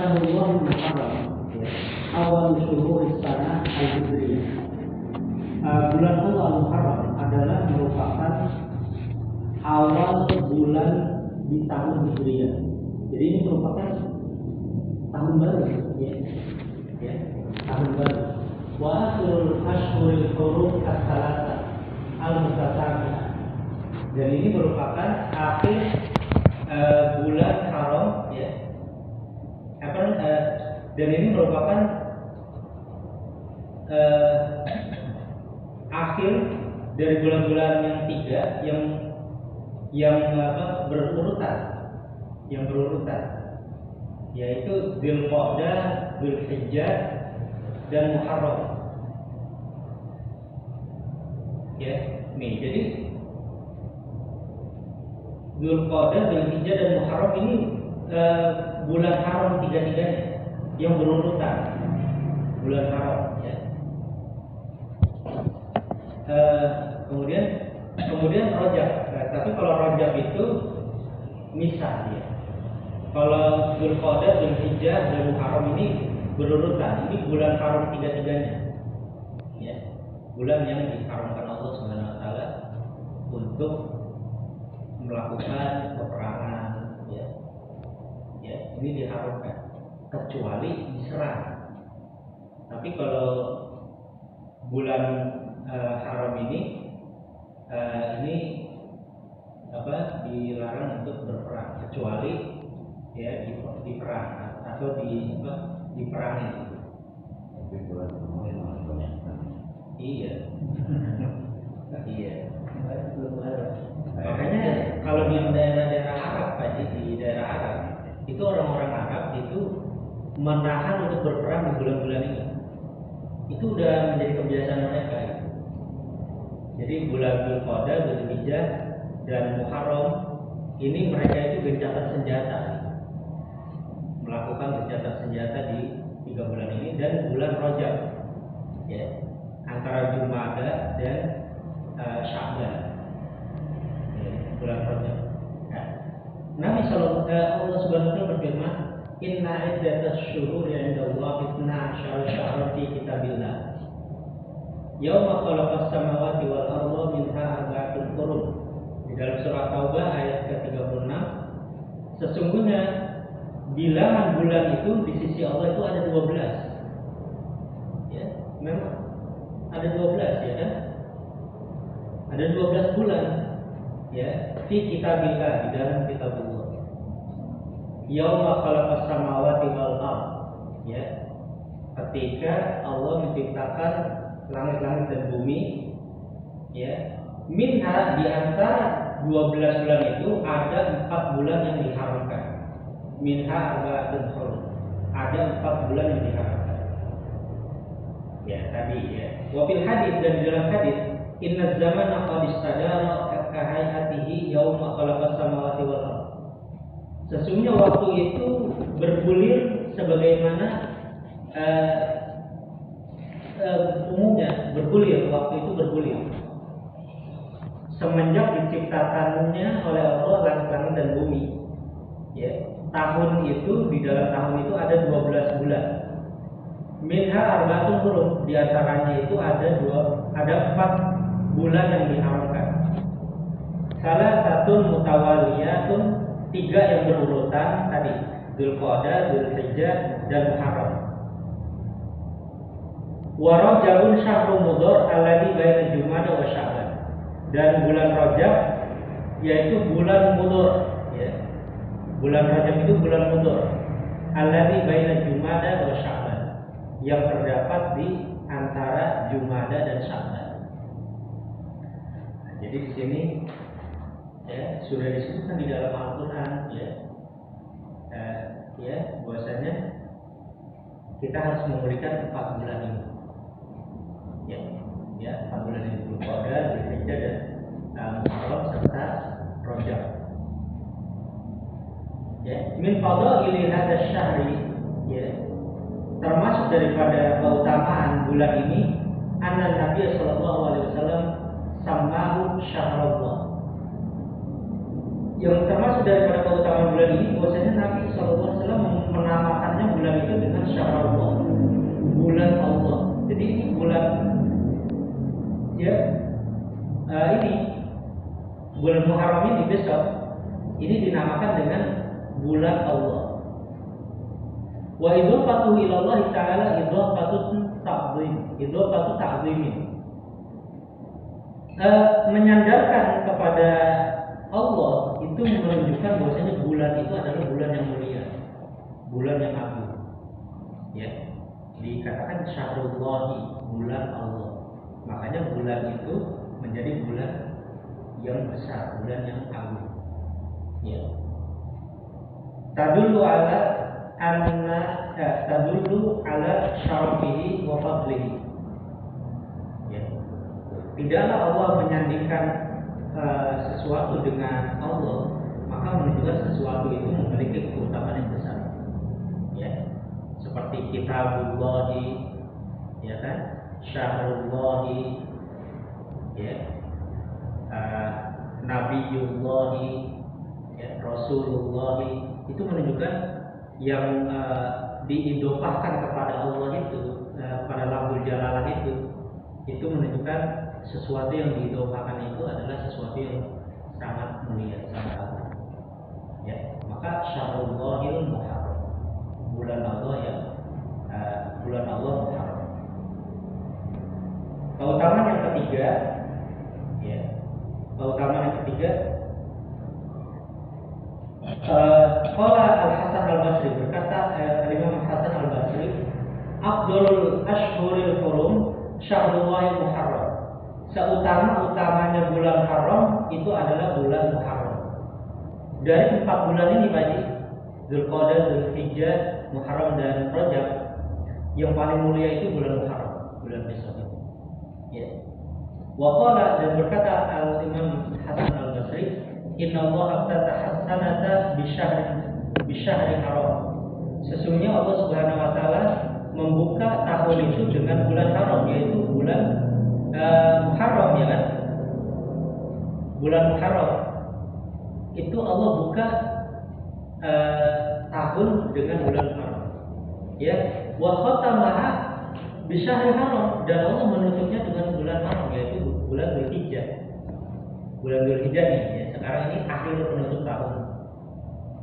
Syahrullah Muharram, awal syuhur sana al-hijriyah. Bulan Allah Muharram adalah merupakan awal bulan di tahun Hijriyah. Jadi ini merupakan tahun baru, ya, tahun baru. Wa akhirul ashhuril hurum as-salasa al-mutatabi'ah. Dan ini merupakan akhir bulan haram, ya. Dan ini merupakan akhir dari bulan-bulan yang tiga yang berurutan, yaitu Dzulqa'dah, Dzulhijjah, dan Muharram. Ya, nih jadi Dzulqa'dah, Dzulhijjah, dan Muharram ini bulan haram tiga-tiganya yang berurutan, bulan haram, ya. Kemudian Rajab. Tapi kalau Rajab itu misah dia. Kalau Dzulqa'dah, Dzulhijjah, dan Muharram ini berurutan. Ini bulan haram tiga-tiganya, ya. Bulan yang diharamkan Allah Subhanahu Wa Taala untuk melakukan peperangan, ya. Ya, ini diharamkan kecuali diserang. Tapi kalau bulan haram ini dilarang untuk berperang kecuali ya diperang atau diperangi. Iya. Iya. Makanya kalau di daerah-daerah Arab, Pak, di daerah Arab itu orang-orang Arab itu menahan untuk berperang di bulan-bulan ini. Itu udah menjadi kebiasaan mereka. Jadi bulan Dzulqa'dah, Dzulhijjah, dan Muharram ini mereka itu gencatan senjata, melakukan gencatan senjata di 3 bulan ini. Dan bulan Rajab, ya, antara Jumadah dan Sya'ban, ya, bulan Rajab. Nah, Nabi Allah Subhanahu Wa Taala berfirman, Inna iddatash syuhuri 'inda Allah 12 syahran fi kitabillah. Yauma khalaqas samawati wal arda minha arba'atun hurum. Di dalam surah Taubah ayat ke-36, sesungguhnya bilangan bulan itu di sisi Allah itu ada 12. Ya, memang ada 12, ya kan? Ada 12 bulan, ya, fi kitabillah, di dalam kitabullah. Yauma khalaqas samawati wal ard, ya. Ketika Allah menciptakan langit-langit dan bumi, ya. Minha, di antara 12 bulan itu ada 4 bulan yang diharamkan. Minha arba'atun hurum. Ada 4 bulan yang diharamkan. Ya, tadi, ya. Wa fil hadits, dan di dalam hadis, inna zamana qad istadara ka hayatihi yauma khalaqas samawati wal ard. Sesungguhnya waktu itu bergulir sebagaimana umumnya bergulir, waktu itu bergulir semenjak diciptakannya oleh Allah langit-langit dan bumi, ya. Tahun itu, di dalam tahun itu ada 12 bulan. Minha arba'atun hurum, di antaranya itu ada 4 bulan yang diharamkan. Salah satu mutawaliyatun, 3 yang berurutan tadi, Dzulqa'dah, Dzulhijjah, dan Muharram. Wa Rajabun syahrul mudhar alladzi baina Jumadah wa Sya'ban. Dan bulan Rajab yaitu bulan mudhar, ya. Bulan Rajab itu bulan mudhar alladzi baina Jumadah wa Sya'ban, yang terdapat di antara Jumadah dan Sya'ban. Nah, jadi di sini, ya, sudah disebutkan di dalam Al-Quran, ya, ya, bahwasanya kita harus memberikan 4 bulan ini, ya, 4 bulan ini, Dzulqa'dah, Dzulhijjah, dan Muharram serta Rajab. Ya, min fadaili hadzal syahri, ya, termasuk daripada keutamaan bulan ini, anna Nabi sallallahu alaihi wasallam samahu syahrullah. Yang termasuk daripada keutamaan bulan ini, bahwasanya Nabi sallallahu alaihi wasallam menamakannya syahrullah, bulan Allah. Jadi ini bulan, ya, ini bulan Muharram ini besok ini dinamakan dengan bulan Allah. Wa idhofatu ila Allah Ta'ala idhofatu ta'zimin. Menyandarkan kepada Allah itu menunjukkan bahwasanya bulan itu adalah bulan yang mulia, bulan yang agung. Ya, dikatakan syahrullahi, bulan Allah. Makanya bulan itu menjadi bulan yang besar, bulan yang agung. Ya. Tadullu ala syarafihi wa fadlihi. Ya. Tidaklah Allah menyandingkan sesuatu dengan Allah, maka menunjukkan sesuatu itu memiliki keutamaan yang besar. Ya. Seperti kitabullahi, ya kan? Syahrullahi, ya. Nabiyullahi, ya, Rasulullahi, itu menunjukkan yang diidofahkan kepada Allah itu, pada lafzul jalalah itu menunjukkan sesuatu yang diidofahkan itu adalah sesuatu yang sangat mulia, sangat agung. Ya, maka Syahrullahil Muharram, bulan Allah yang bulan Allah Muharram. Keutamaan yang ketiga, ya, keutamaan yang ketiga, qala Al-Hasan Al-Basri, berkata Imam Hasan Al-Basri, afdhalul ashhuril hurum Syahrullahil Muharram. Seutama-utamanya bulan Haram itu adalah bulan Muharram. Dari 4 bulan ini Pak Haji, Dzulqa'dah, Dzulhijjah, Muharram dan Rajab, yang paling mulia itu bulan Muharram, bulan besok itu. Ya. Wa qala, dan berkata Al-Imam Hasan Al-Basri, inna Allah ftataha sanata bi syahri haram. Sesungguhnya Allah Subhanahu wa taala membuka tahun itu dengan bulan haram, yaitu bulan Muharram, ya kan? Bulan Muharram itu Allah buka tahun dengan bulan haram. Ya, wa khatamaha bi syahri haram, dan Allah menutupnya dengan bulan haram, yaitu bulan Dzulhijjah. Bulan Dzulhijjah nih, ya, sekarang ini akhir penutup tahun,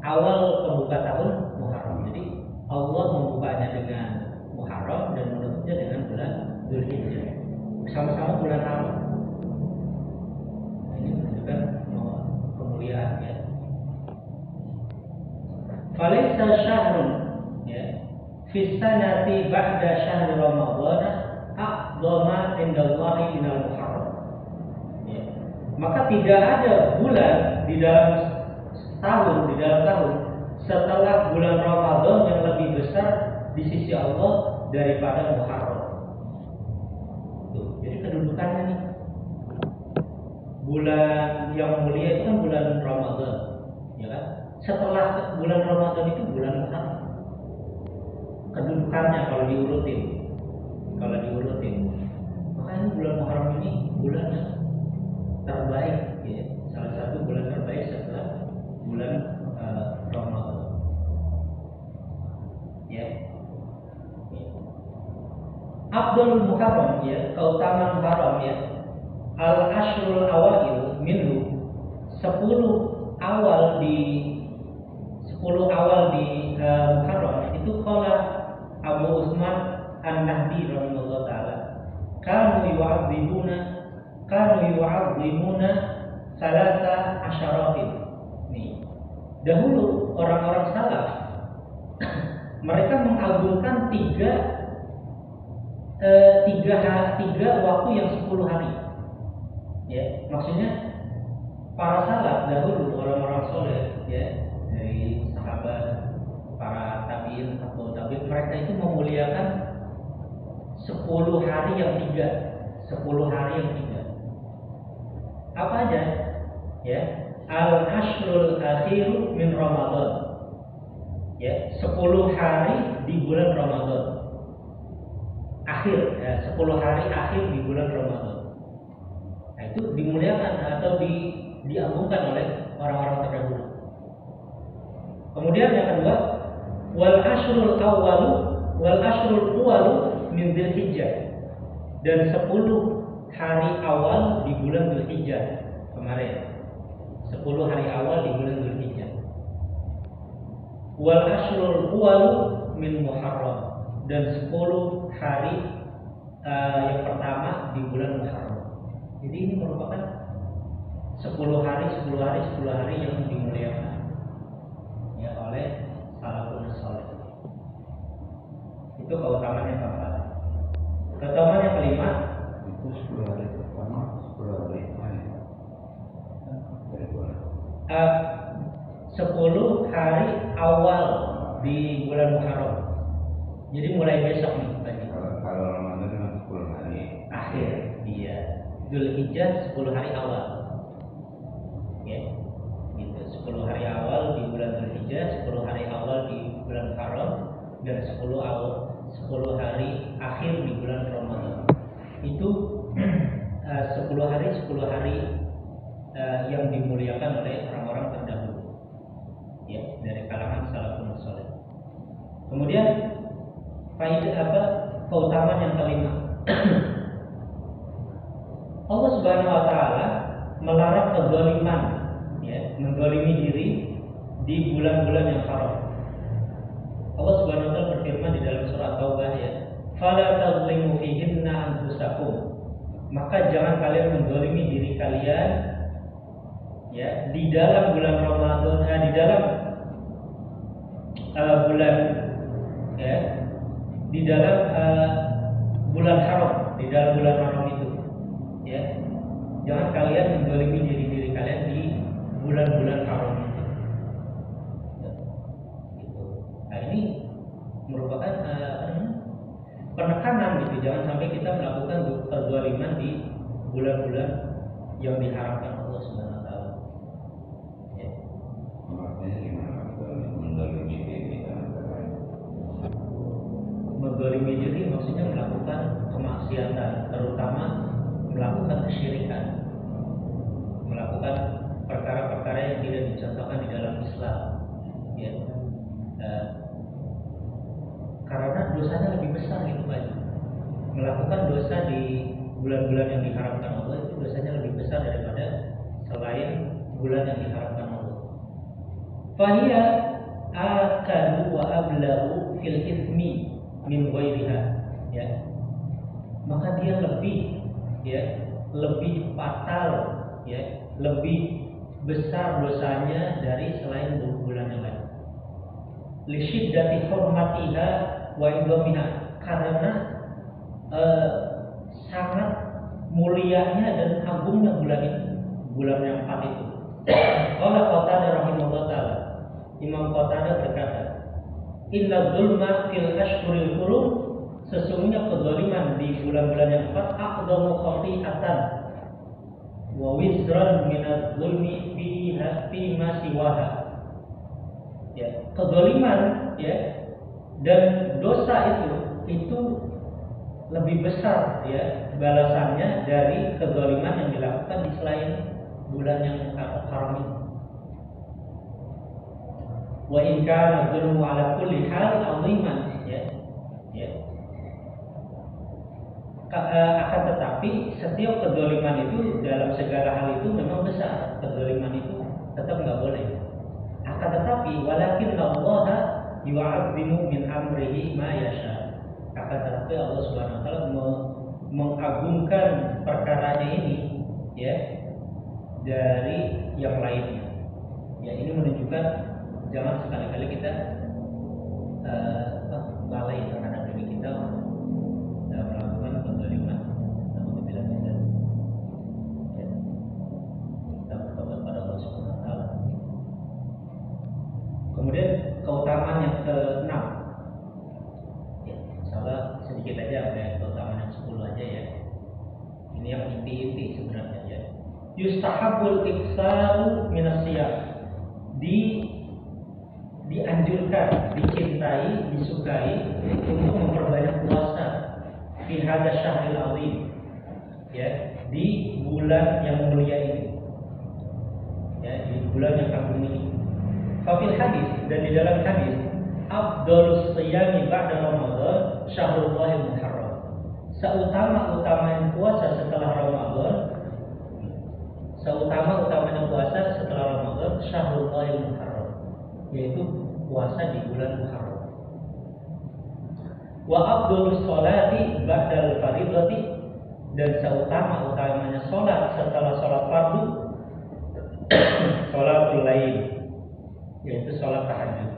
awal pembuka tahun Muharram. Jadi Allah membukanya dengan Muharram dan menutupnya dengan bulan Dzulhijjah, bersama-sama bulan haram. Ini menunjukkan kemuliaan, ya. Falaysa syahrun, ya, fi sanati ba'da syahri Ramadhan a'dhama indallahi minal Muharram. Ya. Maka tidak ada bulan di dalam tahun setelah bulan Ramadan yang lebih besar di sisi Allah daripada Muharram. Tuh, jadi kedudukannya nih, bulan yang mulia itu kan bulan Ramadan, ya kan? Setelah bulan Ramadan itu bulan Muharram. Kedudukannya kalau diurutin, maka ini bulan Muharram ini bulan yang terbaik, ya, salah satu bulan terbaik setelah bulan Ramadan. Ya. Afdhalul Muharram, ya, keutamaan Muharram, ya, al-ashrul awail minhu, 10 awal di Muharram itu qala Abu Utsman An-Nahdi rahimahullah taala, kanu yu'azzimuna salasa asyaratin. Nih, dahulu orang-orang salaf mereka mengagungkan tiga waktu yang 10 hari. Ya, maksudnya para salaf dahulu, orang-orang soleh, ya, dari sahabat, para tabiin atau tabiin, mereka itu memuliakan 10 hari yang tiga. Apa aja? Ya, al-ashrul akhir min Ramadan. Ya, 10 hari di bulan Ramadan. Akhir, ya, 10 hari akhir di bulan Ramadan. Nah, itu dimuliakan atau diagungkan oleh orang-orang terdahulu. Kemudian yang kedua, wal ashrul awwalu wal ashrul awal min Dzulhijjah, dan 10 hari awal di bulan Dzulhijjah kemarin. 10 hari awal di bulan Dzulhijjah. Wal ashrul awal min Muharram, dan 10 hari yang pertama di bulan Muharram. Jadi ini merupakan 10 hari yang dimuliakan ya oleh salafun saleh. Itu keutamaan yang keempat. Keutamaan yang kelima, itu 10 hari pertama, 10 hari akhir. 10 hari awal di bulan Muharram. Jadi mulai besok nih tadi. Kalau Ramadan kan 10 hari Akhir, iya. Dzulhijjah 10 hari awal. Ya. Gitu. 10 hari awal di bulan Dzulhijjah, 10 hari awal di bulan Muharram, dan 10 hari akhir di bulan Ramadan. Itu 10 hari yang dimuliakan oleh orang-orang terdahulu. Ya, dari kalangan salafun saleh. Kemudian keutamaan yang kelima. Allah Subhanahu wa taala melarang kezaliman, ya, menzalimi diri di bulan-bulan yang haram. Allah Subhanahu wa taala berfirman di dalam surah Taubah, ya, "Fala tazlimu fihinna anfusakum." Maka jangan kalian menzalimi diri kalian, ya, di dalam bulan Ramadan, di dalam bulan, ya, di dalam bulan haram, di dalam bulan haram itu, ya, jangan kalian menzalimi diri kalian di bulan-bulan haram itu. Ya, gitu. Nah, ini merupakan penekanan gitu, jangan sampai kita melakukan kezaliman di bulan-bulan yang diharamkan Allah Subhanahu wa taala. Ya. Maksudnya gimana? Mendolimi diri Menzalimi diri maksudnya melakukan kemaksiatan, terutama melakukan kesyirikan, melakukan perkara-perkara yang tidak dicontohkan di dalam Islam, ya. Karena dosanya lebih besar gitu Pak. Melakukan dosa di bulan-bulan yang diharamkan Allah itu dosanya lebih besar daripada selain bulan yang diharamkan Allah. Fahiya akadu wa ablagu fil ithmi min ghairiha, ya. Maka dia lebih, ya, lebih fatal, ya, lebih besar dosanya dari selain bulan yang lain. Li syiddati hurmatiha wa idhamiha, karena sangat mulianya dan agungnya bulan itu, bulan yang 4 itu. Qala Qatadah rahimahullah taala, Imam Qatadah berkata, "Inna dzulma fil ashhuril hurum," sesungguhnya kezaliman di bulan-bulan yang 4 aqdamu khati'atan wa wizran min adz-dzulmi fi ma siwaha. Ya, kezaliman, ya, dan dosa itu lebih besar, ya, balasannya dari kezaliman yang dilakukan di selain bulan yang haram ini. Wa in kana dzulmu ala kulli hal 'aziman, ya. Ya. Akan tetapi setiap kezaliman itu dalam segala hal itu memang besar. Kezaliman itu tetap nggak boleh. Akan tetapi walakin Allah yu'azzimu min amrihi ma yasha. Akan tetapi Allah Subhanahu wa taala mengagungkan perkaranya ini, ya, dari yang lainnya. Ya, ini menunjukkan jangan sekali-kali kita lalai terhadap diri kita melakukan kezaliman. Apabila kita, ya, kita bertobat pada Allah Subhanahu wa taala. Kemudian keutamaan yang ke-6, ya, insyaallah sedikit aja, kayak keutamaan yang 10 aja, ya. Ini yang inti-inti sebenarnya, ya. Yustahabul iksaru minas siyam, dianjurkan, dicintai, disukai untuk memperbanyak puasa fi hadza syahril azim, ya, di bulan yang mulia ini, ya, di bulan yang agung ini. Fafil hadis, dan di dalam hadis, afdhalus shiyami ba'da Ramadan syahrullahil muharram. Seutama-utamanya puasa setelah Ramadan, seutama-utamanya puasa setelah Ramadan syahrullahil muharram, yaitu puasa di bulan Muharram. Wa afdhalus sholati ba'dal fardhati, dan seutama-utamanya sholat setelah sholat fardu sholatul lail, yaitu sholat tahajud.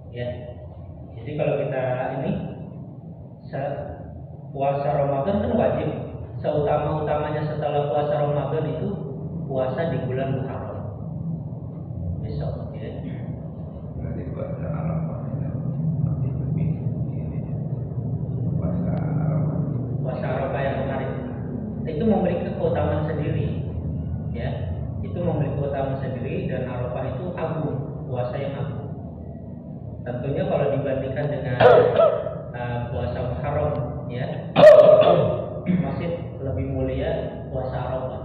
Ya, jadi kalau kita ini puasa Ramadan kan wajib. Seutama-utamanya setelah puasa Ramadan itu puasa di bulan Muharram. Besok, ya. Berarti puasa Arafah masih lebih ini. Puasa Arafah. Puasa Arafah yang kemarin itu memiliki keutamaan sendiri, ya. Itu memiliki keutamaan sendiri, dan Arafah itu agung, puasa yang agung. Tentunya kalau dibandingkan dengan puasa Muharram, ya, masih lebih mulia puasa Arafah.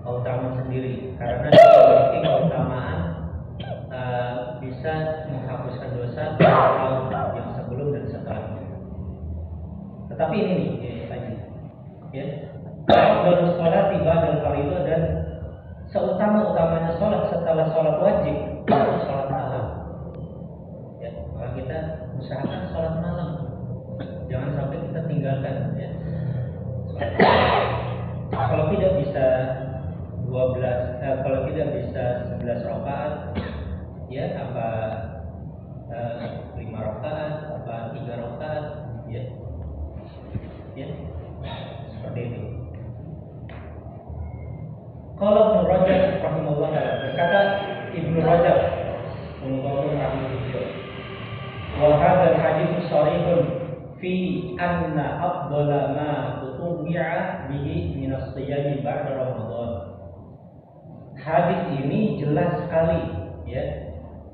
Keutamaan sendiri, karena memiliki keutamaan bisa menghapuskan dosa tahun yang sebelum dan setelahnya. Tetapi ini nih, ya, baru sholat tiba dan fardhu, dan seutama-utamanya sholat setelah sholat wajib itu sholat malam. Ya, maka kita usahakan sholat malam, jangan sampai kita tinggalkan, ya. Kalau tidak bisa 12, kalau tidak bisa 11 rakaat, ya, apa 5 rakaat, apa 3 rakaat, ya, ya, seperti itu. Kalau Ibnu Rajab rahimahullah berkata, Ibnu Rajab wa hadzal hadits sharihun fi anna afdhala ma tubi'a bihi min as-siyam ba'da Ramadan. Hadis ini jelas sekali, ya,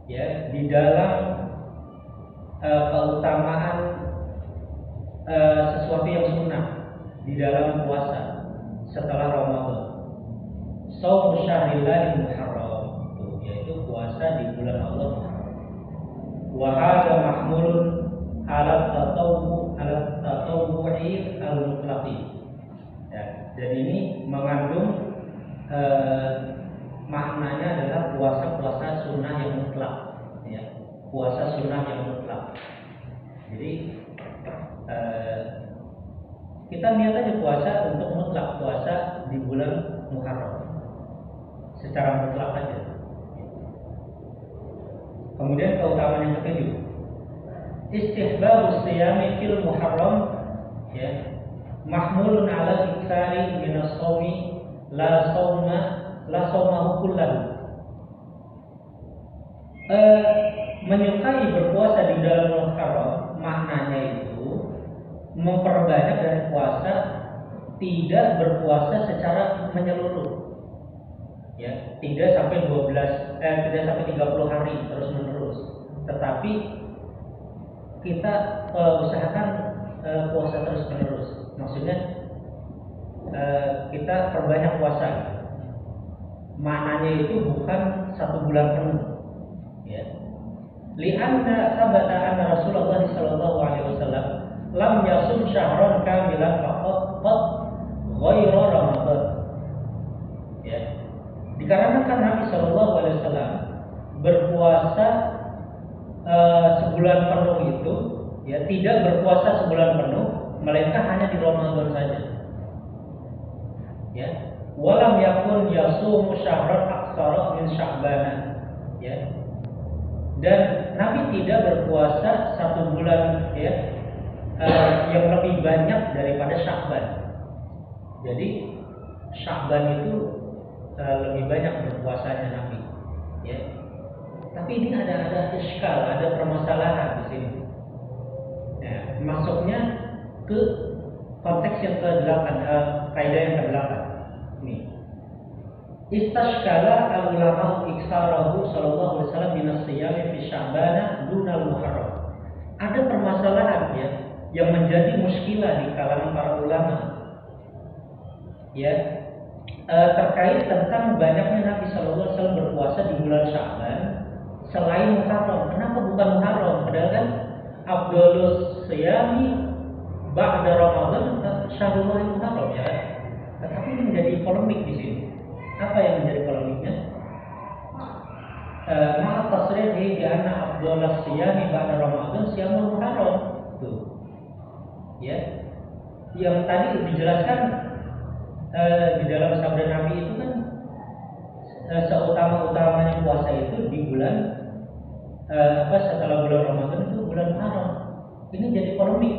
ya, di dalam keutamaan sesuatu yang sunnah di dalam puasa setelah Ramadan. Shaum syahrillahil muharram, yaitu puasa di bulan Allah Muharram. Wa hadza mahmulun ala tatawwu'i al-mutlaqi. Ya, dan ini mengandung maknanya adalah puasa-puasa sunnah yang mutlak, ya, puasa sunnah yang mutlak. Jadi kita niat aja puasa untuk mutlak, puasa di bulan Muharram secara mutlak aja. Kemudian keutamaan yang ketujuh, istihbabus shiyami fil Muharram, ya, mahmulun ala iktsari minas shaumi la saumahu kullahu. Menyukai berpuasa di dalam Muharram, maknanya itu memperbanyak dari puasa, tidak berpuasa secara menyeluruh. Ya, tidak sampai 30 hari terus menerus, tetapi kita usahakan puasa terus menerus. Maksudnya kita perbanyak puasa. Maknanya itu bukan 1 bulan penuh, ya. Li'anna sabata anna Rasulullah sallallahu alaihi wasallam lam yasum syahran kamilan faqat ghairu Ramadan. Ya. Dikarenakan Nabi sallallahu alaihi wasallam berpuasa sebulan penuh itu, ya, tidak berpuasa sebulan penuh, melainkan hanya di Ramadan saja. Ya. Walam yakun yasumu syahran aktsara min Sya'ban, ya. Dan Nabi tidak berpuasa 1 bulan, ya, yang lebih banyak daripada Sya'ban. Jadi Sya'ban itu lebih banyak berpuasanya Nabi, ya. Tapi ini ada iskal, ada permasalahan di sini. Ya, masuknya ke konteks yang ke-8, kaidah yang ke-8. Nih. Istashkala al-ulama iksarahu sallallahu alaihi wasallam min as-siyam fi Sya'ban dunal Muharram. Ada permasalahan, ya, yang menjadi muskilah di kalangan para ulama, ya, terkait tentang banyaknya Nabi sallallahu alaihi wasallam berpuasa di bulan Sya'ban selain Muharram. Kenapa bukan Muharram? Padahal kan Abdulus Siyami ba'da Ramadan Syahrul Muharram ya. Tetapi ini menjadi polemik di sini. Apa yang menjadi polemiknya? Maaf tasrihi di anna Abdulus Siyami ba'da Ramadan Syamul Muharram. Tuh. Ya. Yang tadi dijelaskan di dalam sabda Nabi itu kan seutama-utamanya puasa itu di bulan setelah bulan Ramadan itu bulan Muharram. Ini jadi polemik.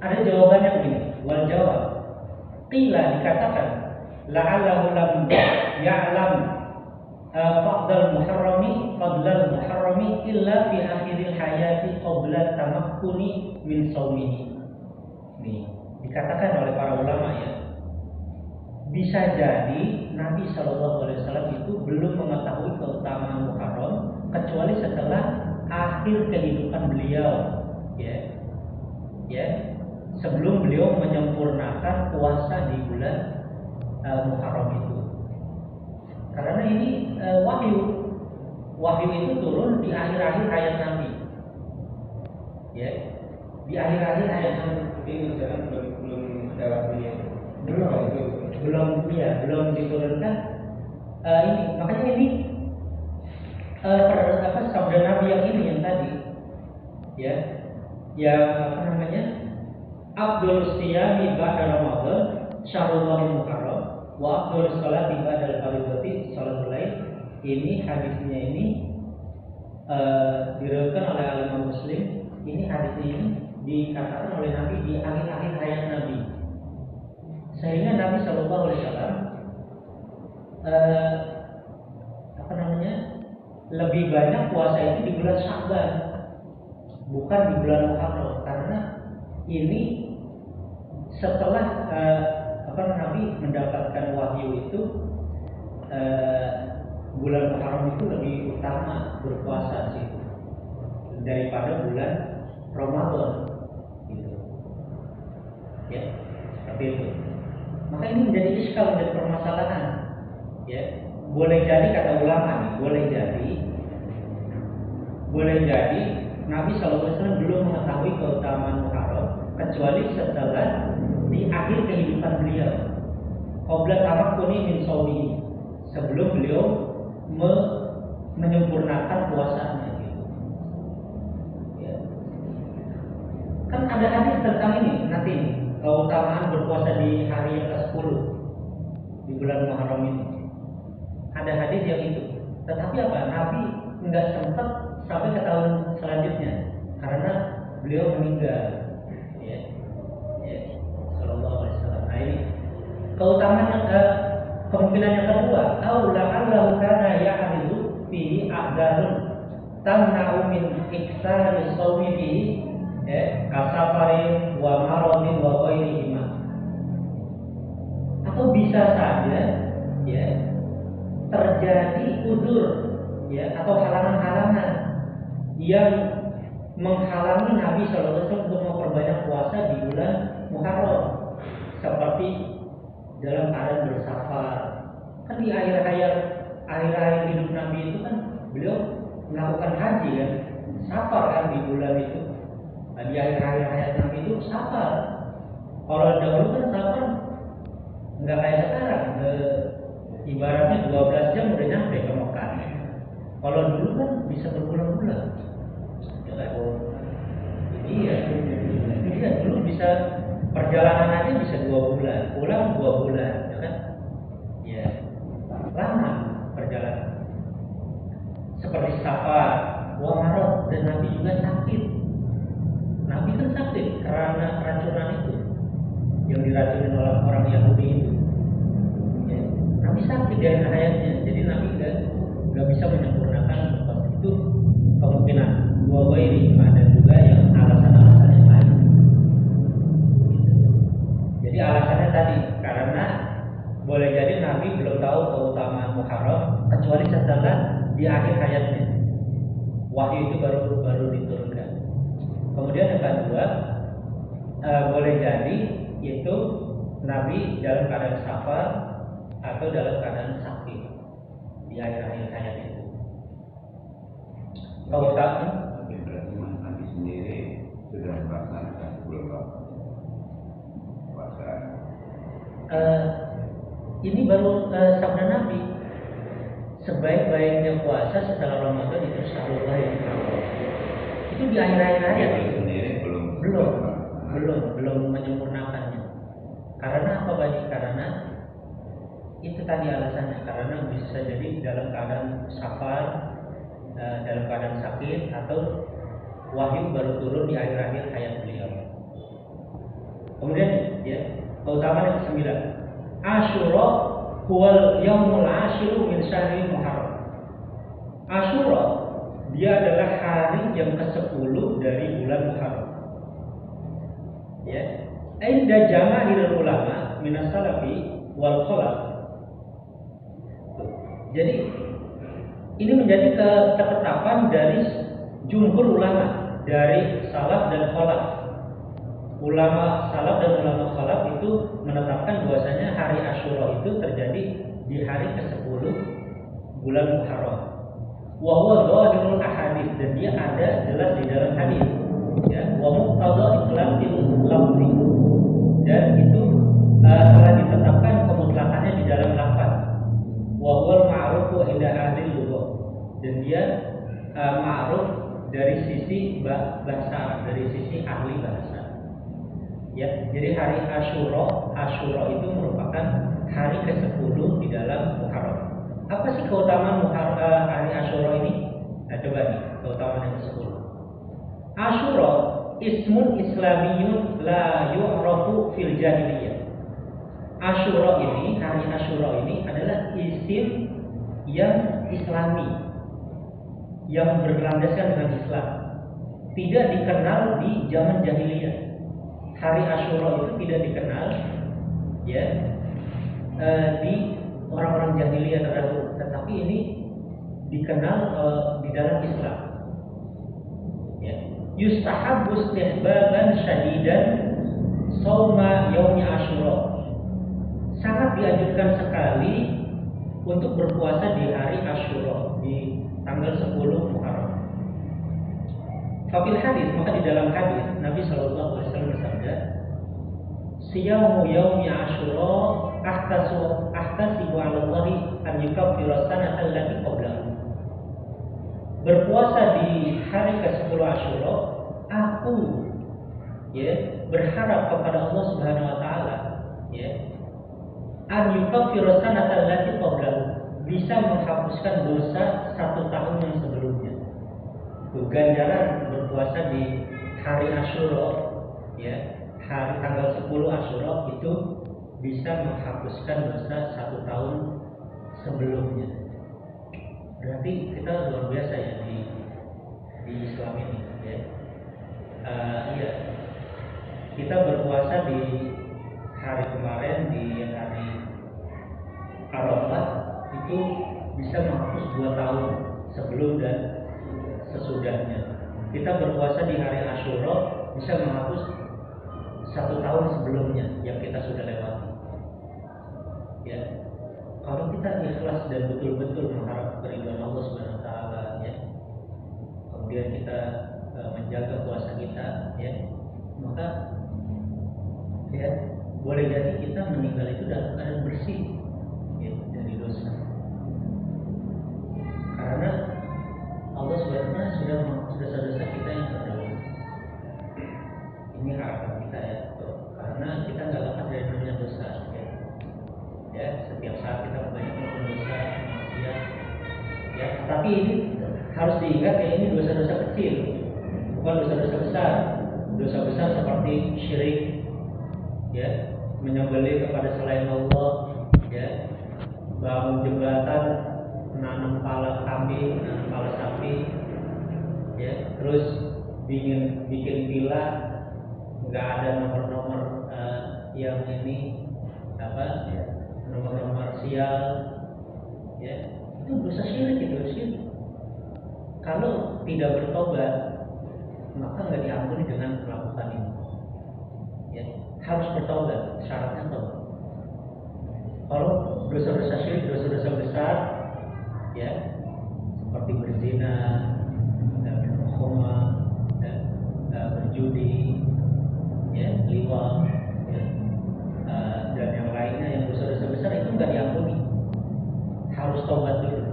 Ada jawabannya begini. Wal jawab. Qila dikatakan la'allahu lam ya'lam fadlal muharrami illa fi akhiril hayati qabla tamakkuni min shaumihi. Nih, dikatakan oleh para ulama ya. Bisa jadi Nabi SAW itu belum mengetahui keutamaan Muharram kecuali setelah akhir kehidupan beliau, ya, sebelum beliau menyempurnakan puasa di bulan Muharram itu. Karena ini wahyu itu turun di akhir-akhir hayat Nabi, ya, di akhir-akhir hayat Nabi. Ini sekarang belum ada waktunya. belum diturunkan ini. Makanya ini sabda Nabi yang ini yang tadi ya, yang Abdul Siyami ba'da Ramadan Syahrul Muharram wa Abdul Salati ba'da al-Fardhati Salatul Lail. Ini hadisnya ini diriwayatkan oleh Imam Muslim. Ini hadisnya ini dikatakan oleh Nabi di akhir-akhir hayat Nabi. Sehingga Nabi SAW lebih banyak puasa itu di bulan Sya'ban, bukan di bulan Muharram, karena ini setelah Nabi mendapatkan wahyu itu bulan Muharram itu lebih utama berpuasa sih daripada bulan Ramadan gitu. Ya, seperti itu. Maka ini menjadi iskal, menjadi permasalahan. Ya, boleh jadi kata ulama nih, boleh jadi Nabi SAW belum mengetahui keutamaan Muharram kecuali setelah di akhir kehidupan beliau. Qabla tamakkuni min shaumihi, sebelum beliau menyempurnakan puasanya gitu. Ya. Kan ada hadis tentang ini nanti nih. Keutamaan berpuasa di hari yang ke-10 di bulan Muharram ini. Ada hadis yang itu. Tetapi Nabi enggak sempat sampai ke tahun selanjutnya karena beliau meninggal. Ya. Sallallahu alaihi wasallam. Nah, ini keutamaan kemungkinan yang kedua, aula allahu kana ya'ridu fi a'darun tamna'u min iksari shaumi fihi kasafarin wa maradin wa ghairihima. Atau bisa saja ya terjadi udzur ya atau halangan-halangan yang menghalangi Nabi SAW untuk memperbanyak puasa di bulan Muharram, seperti dalam keadaan bersafar. Kan di akhir-akhir hidup Nabi itu kan beliau melakukan haji kan, safar kan di bulan itu. Di akhir-akhir hayat Nabi itu safar. Kalau dahulu kan safar nggak kayak sekarang, ibaratnya 12 jam udah nyampe ke Mekah. Kalau dulu kan bisa berbulan-bulan. Ya kan? Iya, dulu bisa perjalanan aja bisa 2 bulan, pulang 2 bulan, ya kan? Ya, lama perjalanan. Seperti safar, wamarot, dan Nabi juga sakit. Nabi kan sakit karena keracunan itu yang diracunin oleh orang Yahudi itu. Ya, Nabi sakit di akhir hayatnya, jadi Nabi nggak bisa menyempurnakan puasa itu. Kemungkinan dua wairi dan juga yang alasan-alasan yang lain. Gitu. Jadi alasannya tadi karena boleh jadi Nabi belum tahu keutamaan Muharram kecuali setelah di akhir hayatnya. Wahyu itu baru diturunkan. Kemudian yang kedua, boleh jadi itu Nabi dalam keadaan safar atau dalam keadaan sakit di akhir-akhir hayat itu. Keutamaan Tapi berarti Mas Nabi sendiri sudah melaksanakan sebelum puasa. ini baru sabda Nabi. Sebaik-baiknya puasa setelah Ramadan itu Syahrul Lail. Itu di akhir-akhir ayat. Itu sendiri belum menyempurnakannya. Karena apa Bani? Karena itu tadi alasannya. Karena bisa jadi dalam keadaan safar, dalam keadaan sakit, atau wahyu baru turun di akhir-akhir hayat beliau. Kemudian ya, keutamaan yang ke-9. Asyura huwal yaumul ashiru min syahril Muharram. Asyura dia adalah hari yang ke-10 dari bulan Muharram. Ya. Inda jamaahirul ulama minas salafi wal khalaf. Jadi ini menjadi ketetapan dari jumhur ulama, dari salaf dan khalaf. Ulama salaf dan ulama khalaf itu menetapkan bahwasanya hari Asyura itu terjadi di hari ke-10 bulan Muharram. Wa huwa dhahirul ahadits, dan dia ada jelas di dalam hadis. Ya, wa muqtada itlaqil lafzi. Dan itu telah ditetapkan kemutlakannya di dalam lafaz. Wa huwal ma'rufu inda ahli lughah. Dan dia ma'ruf dari sisi bahasa, dari sisi ahli bahasa. Ya, jadi hari Asyura itu merupakan hari ke-10 di dalam Muharram. Apa sih keutamaan hari Asyura ini? Nah, coba nih, keutamaan yang ke-10. Asyura ismun islamiyun la yu'rafu fil jahiliyah. Asyura ini, hari Asyura ini adalah isim yang islami, yang berlandaskan dengan Islam, tidak dikenal di zaman jahiliyah. Hari Asyura itu tidak dikenal ya di orang-orang jahiliyah terdahulu, tetapi ini dikenal di dalam Islam. Ya. Yustahabbu istihbaban syadidan shauma yaumi Asyura. Sangat dianjurkan sekali untuk berpuasa di hari Asyura, di tanggal 10 Muharram. Fafil hadis, maka di dalam hadis Nabi SAW bersabda, siyamu yaumi Asyura ahtasibu 'ala Allahi an yukaffira sanata allati qablahu. Berpuasa di hari ke-10 Asyura, aku ya berharap kepada Allah Subhanahu wa taala ya an yukaffira sanata allati qablahu, bisa menghapuskan dosa 1 tahun yang sebelumnya. Ganjaran berpuasa di hari Asyura ya, hari tanggal 10 Asyura itu bisa menghapuskan dosa 1 tahun sebelumnya. Berarti kita luar biasa ya di Islam ini ya. Iya, kita berpuasa di hari kemarin, di hari Arafah, itu bisa menghapus 2 tahun sebelum dan sesudahnya. Kita berpuasa di hari Asyura bisa menghapus 1 tahun sebelumnya yang kita sudah lewati. Ya, kalau kita ikhlas dan betul-betul mengharap keridhaan Allah Subhanahu wa taala ya, kemudian kita menjaga puasa kita ya, maka ya boleh jadi kita meninggal itu dalam keadaan bersih ya, dari dosa. Karena Allah sebenarnya sudah menghapus dosa-dosa kita yang terdahulu. Ini harapan kita ya, karena kita nggak lepas dari namanya dosa ya. Ya, setiap saat kita banyak melakukan dosa ya. Tapi ini harus diingat ya, ini dosa-dosa kecil, bukan dosa-dosa besar. Dosa besar seperti syirik ya, menyembelih kepada selain Allah ya, bangun jembatan, nanam kepala kambing, nanam kepala sapi ya, terus bikin villa nggak ada nomor-nomor yang ini apa ya, nomor-nomor sial ya, itu dosa syirik, itu syirik. Kalau tidak bertobat maka nggak diampuni dengan melakukan ini ya, harus bertobat, syaratnya tobat. Kalau dosa-dosa syirik, dosa-dosa besar ya, seperti berzina minum khamar, berjudi, ya, liwat, ya, dan yang lainnya yang dosa-dosa besar itu nggak diampuni, harus taubat dulu.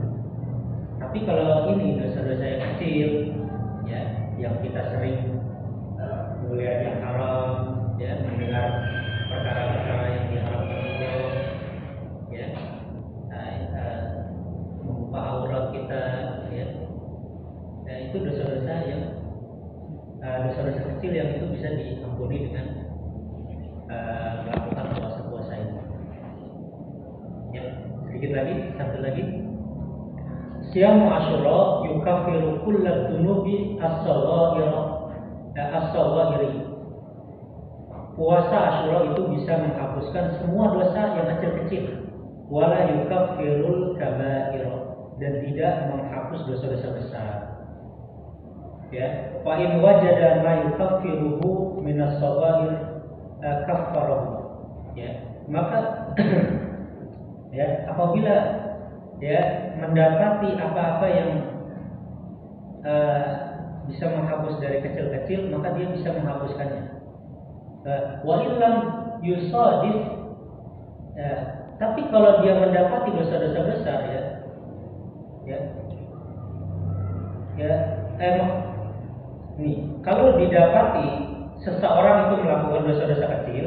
Tapi kalau ini dosa-dosa yang kecil, ya, yang kita sering melihat yang haram, ya, mendengar perkara-perkara yang diharamkan Allah, ya, membuka aurat kita, ya, itu dosa-dosa yang dosa-dosa kecil yang itu bisa diampuni dengan melakukan puasa-puasa ini. Ya, sedikit lagi, satu lagi. Siyamu Asyura yukaffiru kulla dzunubi as-sagha'iri. Puasa Asyura itu bisa menghapuskan semua dosa yang kecil-kecil. Wala yukaffirul kaba'ir, dan tidak menghapus dosa-dosa besar. Ya, fa in wajada ma yukaffiruhu min as-sagha'ir kaffarahu. Ya, maka ya, apabila ya mendapati apa-apa yang bisa menghapus dari kecil-kecil, maka dia bisa menghapuskannya. Wa illam yusadif, tapi kalau dia mendapati dosa-dosa besar, nih, kalau didapati seseorang itu melakukan dosa-dosa kecil,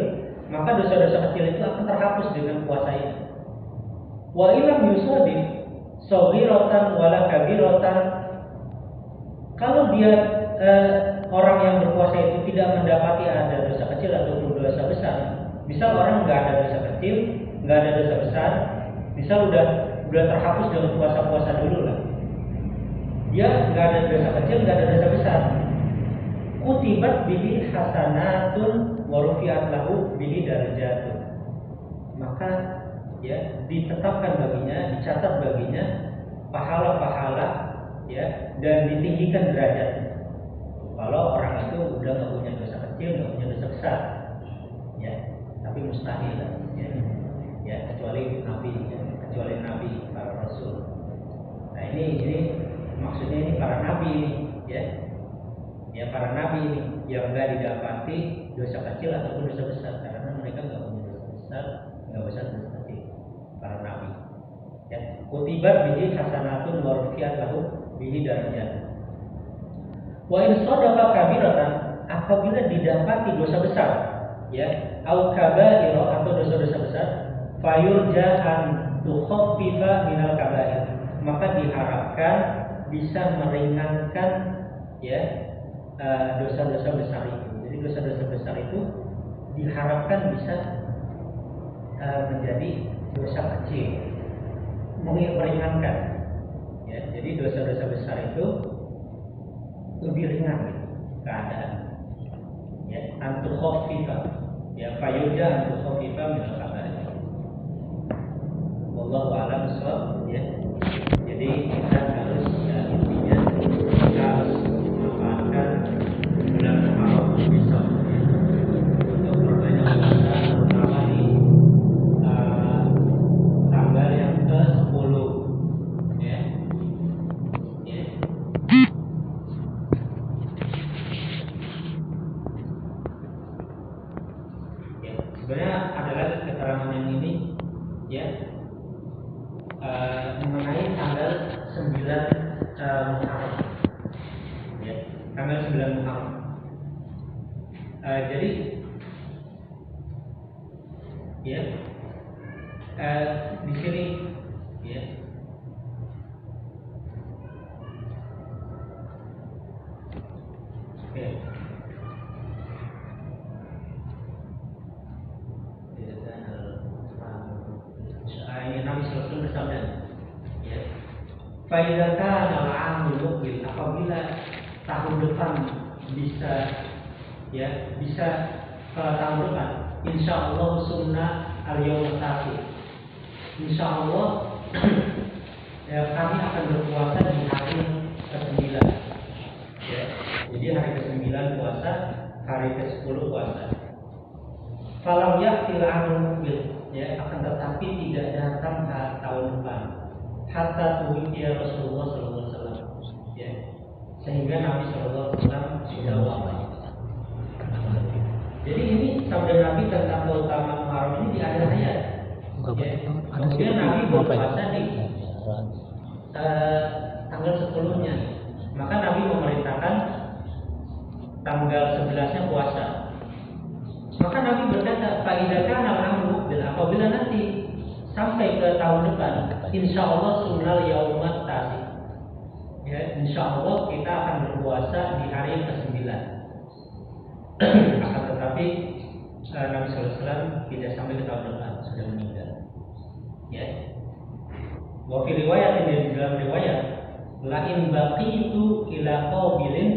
maka dosa-dosa kecil itu akan terhapus dengan puasanya. Wa illam yusadif saghiratan wala kabiratan, kalau dia orang yang berpuasa itu tidak mendapati ada dosa kecil ataupun dosa besar. Misal orang nggak ada dosa kecil, nggak ada dosa besar, misal udah terhapus dengan puasa-puasa dulu lah. Dia nggak ada dosa kecil, nggak ada dosa besar. Kutibat bihi hasanatun wa rufi'at lahu bihi darajatun. Maka ya ditetapkan baginya, dicatat baginya pahala-pahala, ya, dan ditinggikan derajatnya. Kalau orang itu udah nggak punya dosa kecil, nggak punya dosa besar, ya, tapi mustahil, ya, kecuali nabi, para rasul. Nah ini maksudnya ini para nabi ini, ya para nabi ini yang nggak didapati dosa kecil ataupun dosa besar, karena mereka nggak punya dosa besar, nggak besar dosa kecil. Para nabi, ya, kutibat bihi hasanatun wa rufi'at lahu bihi darajat. Wa in sadaqa kabiratan, apabila didapati dosa besar, ya, au kaba'ir atau dosa-dosa besar, fayurja an tukhaffifa minal kaba'ir, maka diharapkan bisa meringankan, ya, dosa-dosa besar itu. Jadi dosa-dosa besar itu diharapkan bisa menjadi dosa kecil, meringankan, ya. Jadi dosa-dosa besar itu lebih ringan, gitu, keadaan, ya, antu khafifah, ya, fayuja antu khafifah min al-kabair. Wallahu a'lam bishawab, ya. Jadi kita harus, ya, intinya kita harus memanfaatkan bulan Muharram bisa untuk berbanyak puasa, terutama di tanggal yang ke-10, ya. Sebenarnya ada lagi keterangan yang ini, ya, mengenai tanggal 9 Muharram, ya, tanggal 9 Muharram. Jadi, ya, di sini, ya, oke. Ini Nabi SAW bersabda, ya, faidah kana al-'amul muqbil, apabila tahun depan bisa, ya, bisa tahun depan, insya Allah sunnah al-yawm al-akhir, insya Allah ya, kami akan berpuasa di hari ke-9, ya. Jadi hari ke-9 puasa, hari ke-10 puasa. Falam ya'til 'amul muqbil, ya, akan tetapi tidak datang tahun depan. Hatta tuwfiya Rasulullah sallallahu alaihi wasallam, ya, sehingga Nabi SAW sudah wafat. Jadi ini sabda Nabi tentang keutamaan Muharram ini di akhir hayat. Ya. Kemudian Nabi berpuasa di tanggal 10-nya. Maka Nabi memerintahkan tanggal 11-nya puasa. Maka Nabi berkata, "Fa'idza kana al-amru," dan apabila nanti sampai ke tahun depan, insya Allah sunnal yaumat tasi. Ya, insya Allah kita akan berpuasa di hari yang ke-9. Akan tetapi Nabi SAW tidak sampai ke tahun depan, sudah meninggal. Ya. Wa fi riwayat, di dalam riwayat, la in baqitu ila qabilin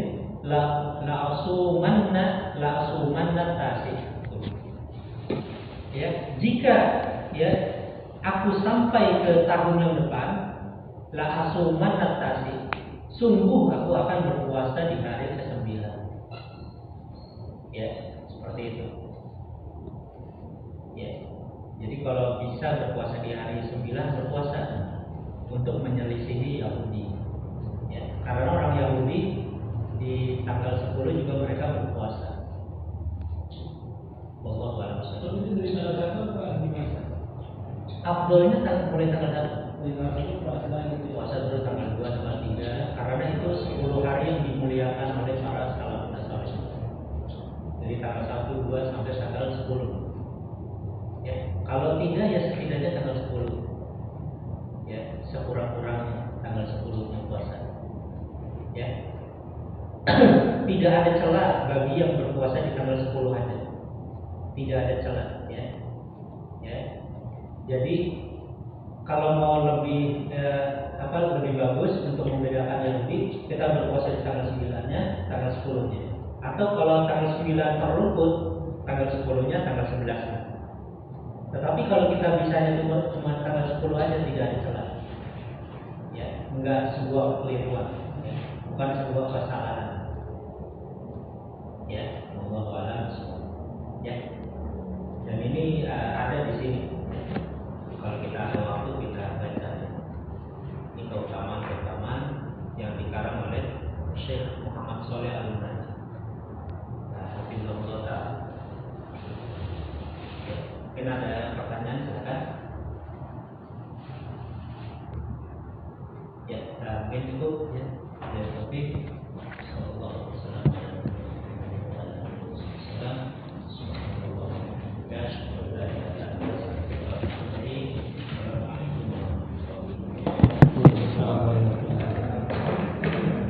la asumanna tasih. Ya, jika ya aku sampai ke tahun yang depan, la asumanna tasih, sungguh aku akan berpuasa di hari ke-9. Ya, seperti itu. Ya. Jadi kalau bisa berpuasa di hari 9, berpuasa untuk menyelisihi Yahudi. Ya, karena orang Yahudi di tanggal 10 juga mereka berpuasa. Wallahu a'lam. Itu dari tanggal 1 apa gimana? Afdolnya mulai tanggal 1. Puasa Puasa terus tanggal 2, tanggal 3, karena itu 10 hari yang dimuliakan oleh para salafus saleh. Jadi tanggal 1, 2 sampai tanggal 10. Ya, kalau tidak ya setidaknya tanggal 10. Ya, sekurang-kurangnya tanggal 10-nya puasa. Ya. Tidak ada celah bagi yang berpuasa di tanggal 10 aja. Tidak ada celah, ya. Ya. Jadi kalau mau lebih lebih bagus untuk membedakan yang lebih, kita berpuasa di tanggal 9-nya, tanggal 10-nya. Atau kalau tanggal 9 terluput, tanggal 10-nya, tanggal 11-nya. Tetapi kalau kita bisanya cuma tanggal 10 aja, tidak ada celah. Ya, enggak sebuah kekeliruan, ya. Bukan sebuah kesalahan.